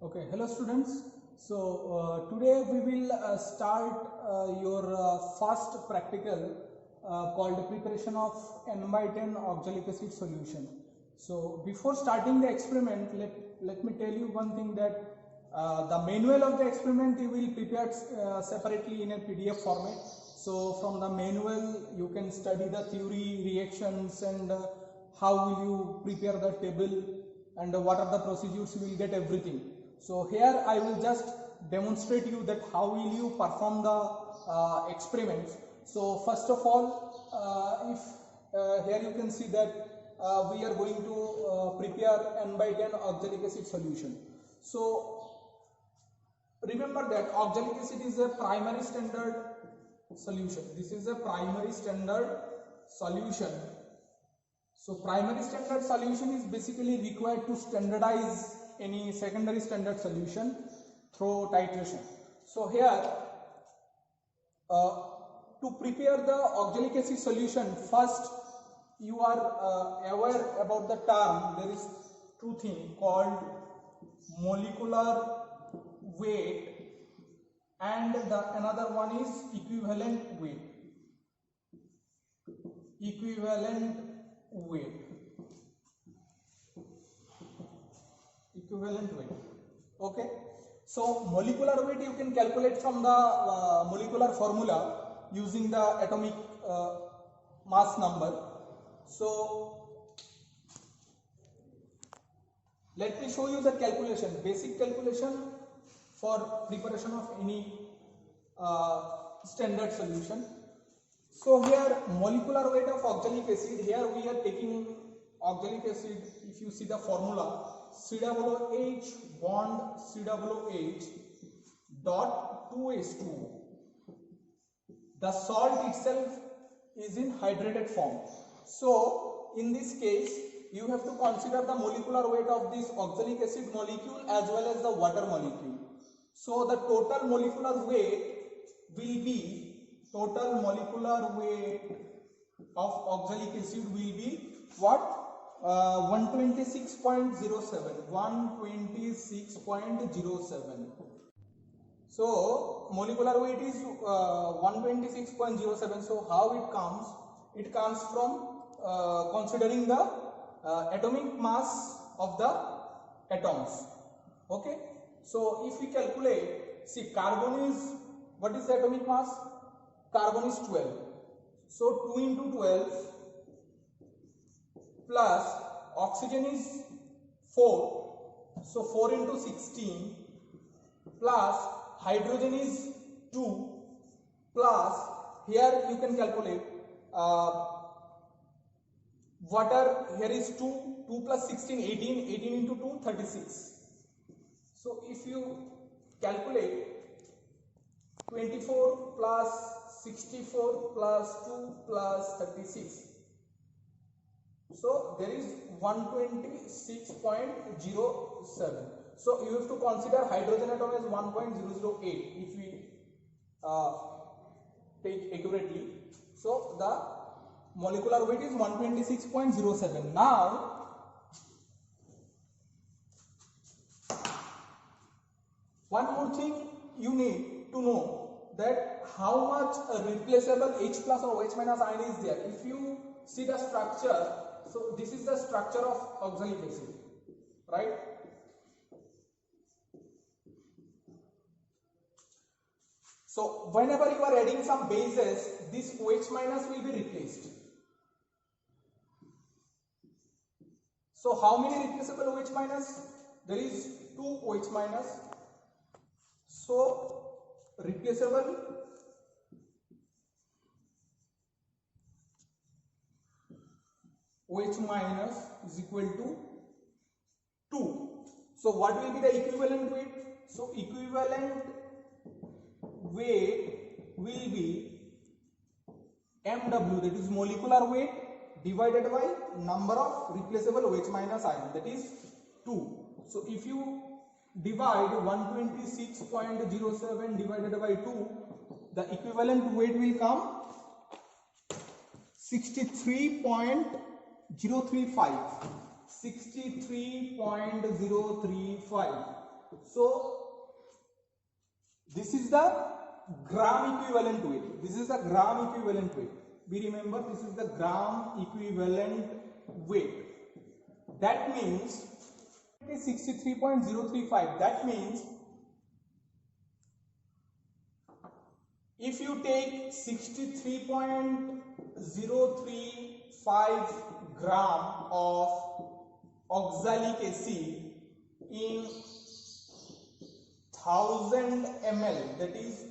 Okay, hello students. So today we will start your first practical called preparation of N by 10 oxalic acid solution. So before starting the experiment, let me tell you one thing, that the manual of the experiment you will prepare separately in a PDF format. So from the manual you can study the theory, reactions, and how will you prepare the table, and what are the procedures, you will get everything. So here I will just demonstrate you that how will you perform the experiments. So first of all, if here you can see that we are going to prepare N by 10 oxalic acid solution. So remember that oxalic acid is a primary standard solution. This is a primary standard solution. So primary standard solution is basically required to standardize any secondary standard solution through titration. So here to prepare the oxalic acid solution, first you are aware about the term. There is two things called molecular weight and another one is equivalent weight. Equivalent weight. Okay, so molecular weight you can calculate from the molecular formula using the atomic mass number. So let me show you the calculation, basic calculation for preparation of any standard solution. So here molecular weight of oxalic acid, here we are taking oxalic acid. If you see the formula, COOH bond COOH dot 2H2O. The salt itself is in hydrated form. So in this case you have to consider the molecular weight of this oxalic acid molecule as well as the water molecule. So the total molecular weight will be, total molecular weight of oxalic acid will be what? 126.07. 126.07. So molecular weight is 126.07. So how it comes? It comes from considering the atomic mass of the atoms. Okay. So if we calculate, see, carbon is, what is the atomic mass? Carbon is 12. So 2 into 12 plus oxygen is 4. So 4 into 16 plus hydrogen is 2 plus, here you can calculate water, here is 2 plus 16, 18, 18 into 2, 36. So if you calculate 24 plus 64 plus 2 plus 36, so there is 126.07. So you have to consider hydrogen atom as 1.008 if we take accurately. So the molecular weight is 126.07. Now one more thing you need to know, that how much replaceable H plus or H minus ion is there. If you see the structure, so this is the structure of oxalic acid, right? So whenever you are adding some bases, this OH minus will be replaced. So how many replaceable OH minus? There is 2 OH minus. So replaceable OH minus is equal to 2. So what will be the equivalent weight? So equivalent weight will be MW, that is molecular weight, divided by number of replaceable OH minus ion, that is 2. So if you divide 126.07 divided by 2, the equivalent weight will come 63.035. 63.035. So this is the gram equivalent weight. This is the gram equivalent weight. We remember this is the gram equivalent weight. That means it is 63.035. That means if you take 63.035 gram of oxalic acid in 1000 ml, that is,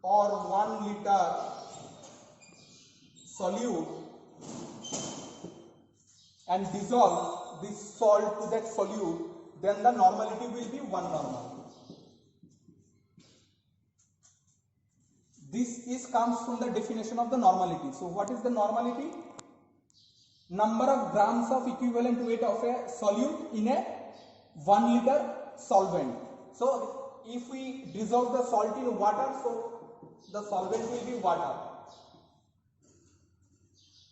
or 1 liter solute, and dissolve this salt to that solute, then the normality will be 1 normal. This comes from the definition of the normality. So what is the normality? Number of grams of equivalent weight of a solute in a 1 liter solvent. So if we dissolve the salt in water, so the solvent will be water.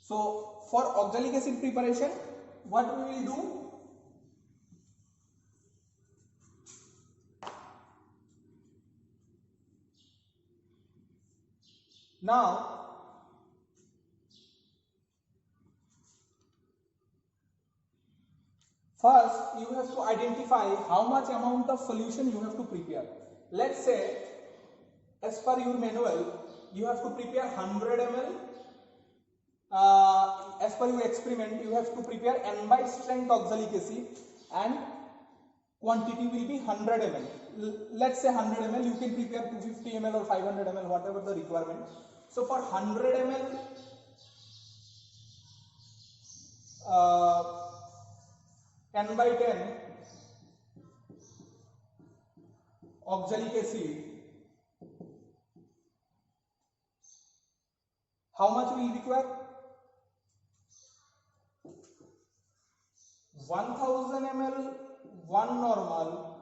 So for oxalic acid preparation, what we will do? Now first you have to identify how much amount of solution you have to prepare. Let's say, as per your manual, you have to prepare 100 ml. As per your experiment, you have to prepare N by strength oxalic acid and quantity will be 100 ml. Let's say 100 ml, you can prepare 250 ml or 500 ml, whatever the requirement. So for 100 ml N by 10 oxalic acid, how much will require? 1000 ml 1 normal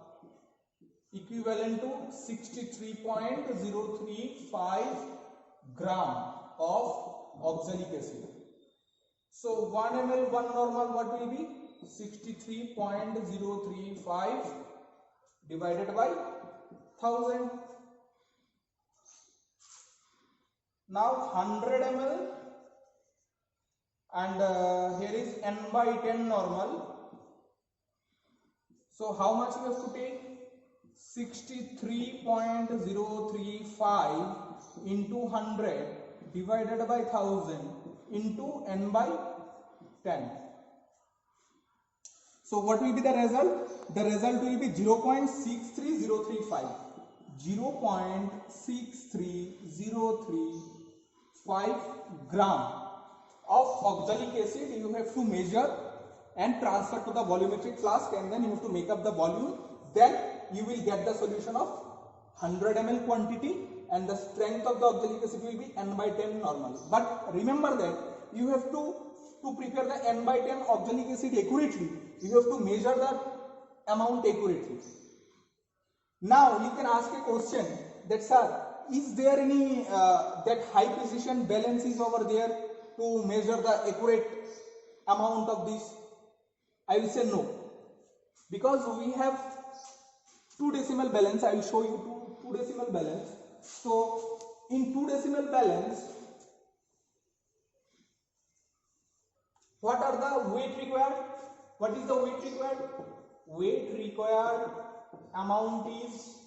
equivalent to 63.035 gram of oxalic acid. So 1 ml 1 normal, what will be? 63.035 divided by 1000. Now 100 ml and here is N by 10 normal. So how much you have to take? 63.035 into 100 divided by 1000 into N by 10. So what will be the result? The result will be 0.63035. 0.63035 gram of oxalic acid you have to measure and transfer to the volumetric flask, and then you have to make up the volume. Then you will get the solution of 100 ml quantity, and the strength of the oxalic acid will be N by 10 normal. But remember that you have to prepare the N by 10 oxalic acid accurately, you have to measure the amount accurately. Now you can ask a question that, sir, is there any that high precision balance is over there to measure the accurate amount of this? I will say no, because we have 2 decimal balance. I will show you two decimal balance. So in 2 decimal balance, what are the weight required? What is the weight required? Weight required amount is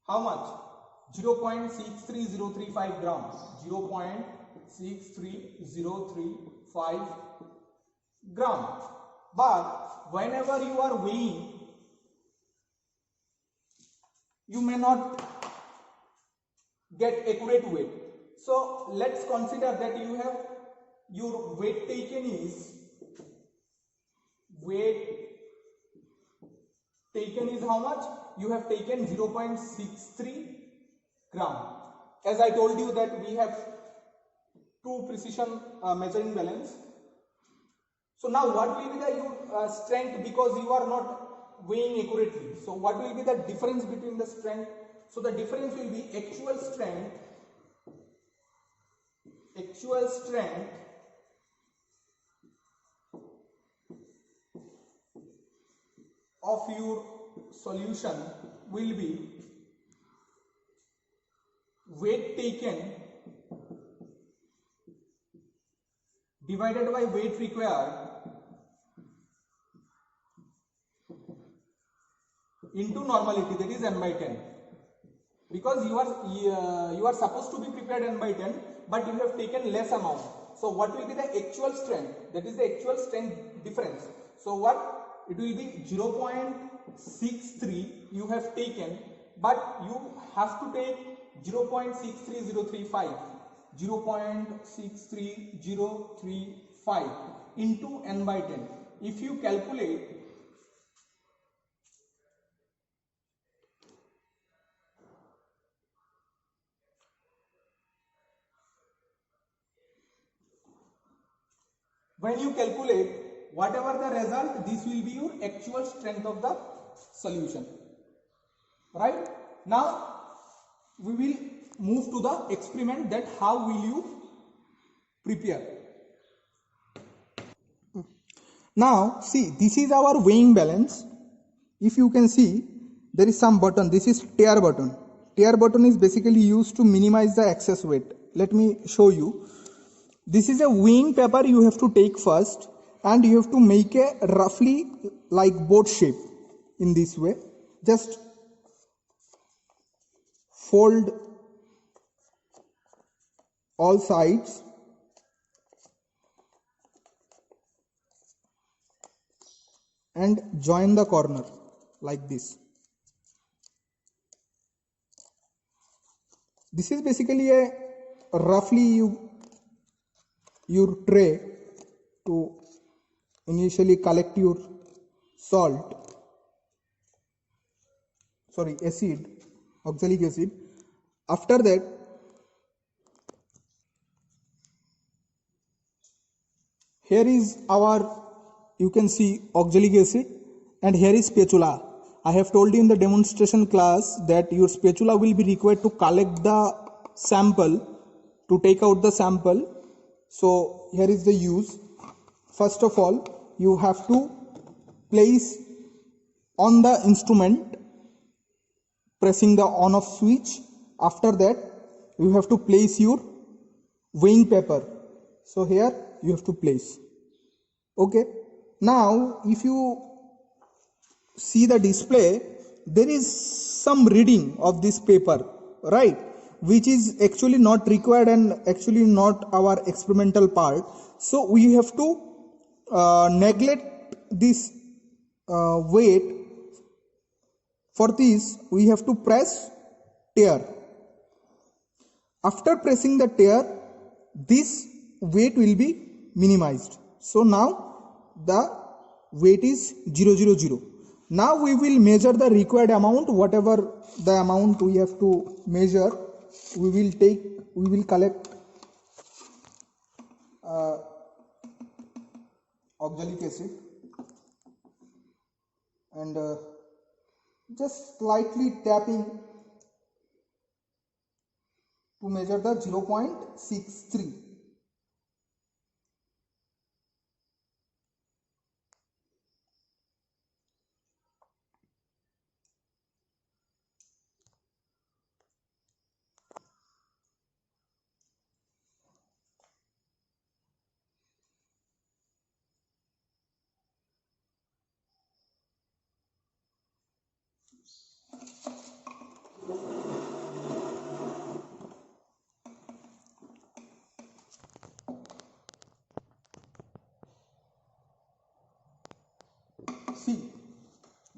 how much? 0.63035 grams. 0.63035 gram. But whenever you are weighing, you may not get accurate weight. So let's consider that you have your weight taken is how much? You have taken 0.63 gram. As I told you that we have 2 precision measuring balance. So now what will be the your strength, because you are not weighing accurately. So what will be the difference between the strength? So the difference will be actual strength of your solution will be weight taken divided by weight required into normality, that is n by 10. Because you are supposed to be prepared n by 10, but you have taken less amount. So what will be the actual strength? That is the actual strength difference. So what it will be 0.63 you have taken, but you have to take 0.63035 0.63035 into n by 10. If you calculate, when you calculate whatever the result, this will be your actual strength of the solution. Right? Now we will move to the experiment, that how will you prepare. Now see, this is our weighing balance. If you can see, there is some button. This is tear button. Tear button is basically used to minimize the excess weight. Let me show you. This is a weighing paper you have to take first, and you have to make a roughly like boat shape in this way. Just fold all sides and join the corner like this. This is basically a roughly your tray to initially collect your acid, oxalic acid. After that, here is our, you can see, oxalic acid, and here is spatula. I have told you in the demonstration class that your spatula will be required to collect the sample, to take out the sample. So here is the use. First of all, you have to place on the instrument, pressing the on off switch. After that, you have to place your weighing paper. So here you have to place. Okay. Now if you see the display, there is some reading of this paper, right, which is actually not required and actually not our experimental part. So we have to neglect this weight. For this we have to press tear. After pressing the tear, this weight will be minimized. So now the weight is 000. Now we will measure the required amount. Whatever the amount we have to measure, we will collect oxalic acid and just slightly tapping to measure the 0.63. See,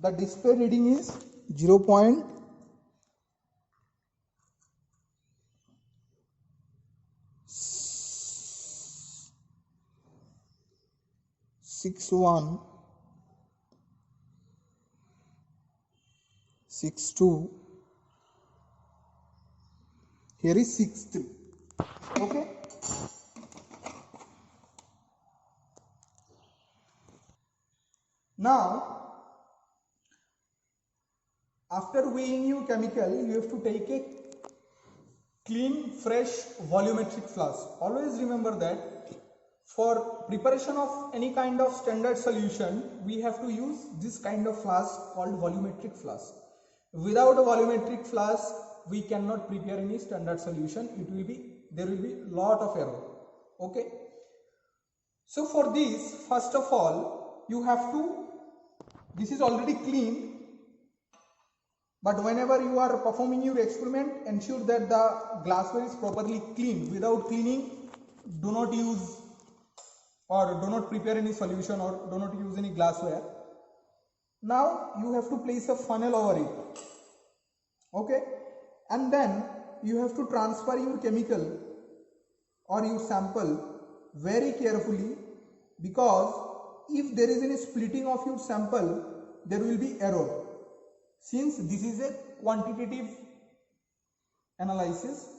the display reading is 0.6162. Here is 63. Okay. Now, after weighing your chemical, you have to take a clean, fresh volumetric flask. Always remember that For preparation of any kind of standard solution, we have to use this kind of flask called volumetric flask. Without a volumetric flask, we cannot prepare any standard solution. There will be lot of error. Okay. So for this, first of all, you have to, this is already cleaned, but whenever you are performing your experiment, ensure that the glassware is properly cleaned. Without cleaning, do not use or do not prepare any solution or do not use any glassware. Now you have to place a funnel over it. Okay, and then you have to transfer your chemical or your sample very carefully, because if there is any splitting of your sample, there will be error. Since this is a quantitative analysis,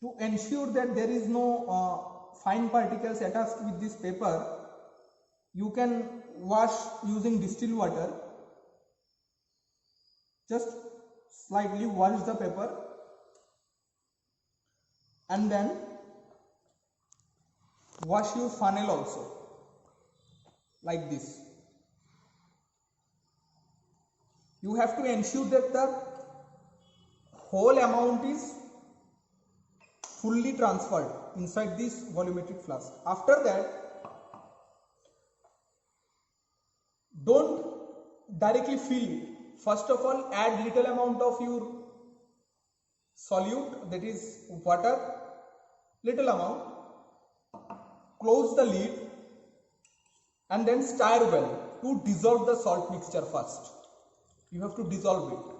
to ensure that there is no fine particles attached with this paper, you can wash using distilled water. Just slightly wash the paper and then wash your funnel also, like this. You have to ensure that the whole amount is fully transferred inside this volumetric flask. After that, don't directly fill it. First of all, add little amount of your solute, that is water, little amount. Close the lid and then stir well to dissolve the salt mixture first. You have to dissolve it.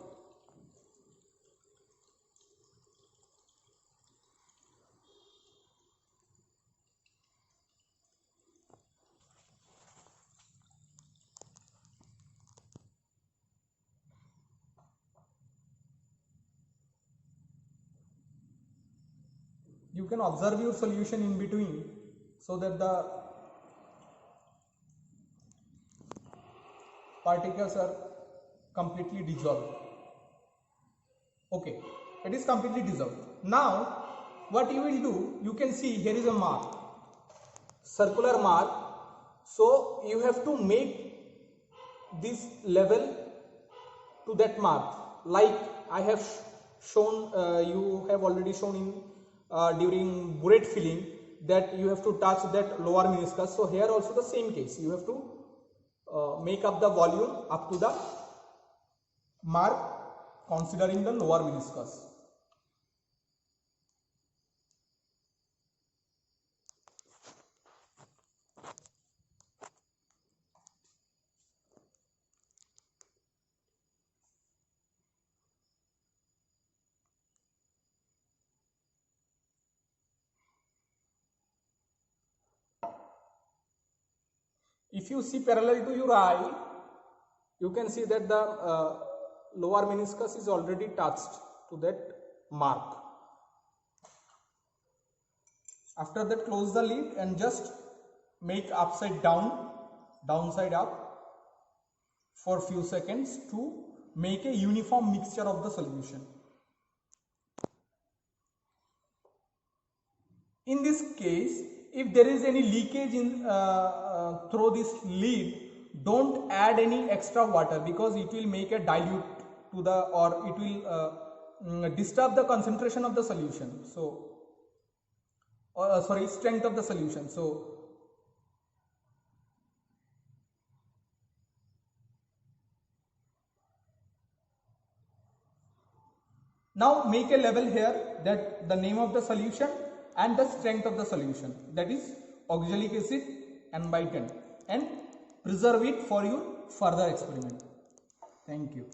You can observe your solution in between so that the particles are completely dissolved. Okay, it is completely dissolved. Now what you will do, you can see here is a mark, circular mark. So you have to make this level to that mark, like I have shown, you have already shown in during burette filling, that you have to touch that lower meniscus. So here also the same case, you have to make up the volume up to the mark considering the lower meniscus. If you see parallel to your eye, you can see that the lower meniscus is already touched to that mark. After that, close the lid and just make upside down, downside up for few seconds to make a uniform mixture of the solution. In this case, if there is any leakage in through this lid, don't add any extra water, because it will make a dilute to the, or it will disturb the concentration of the solution. So strength of the solution. So now make a level here, that the name of the solution and the strength of the solution, that is oxalic acid N/10, and preserve it for your further experiment. Thank you.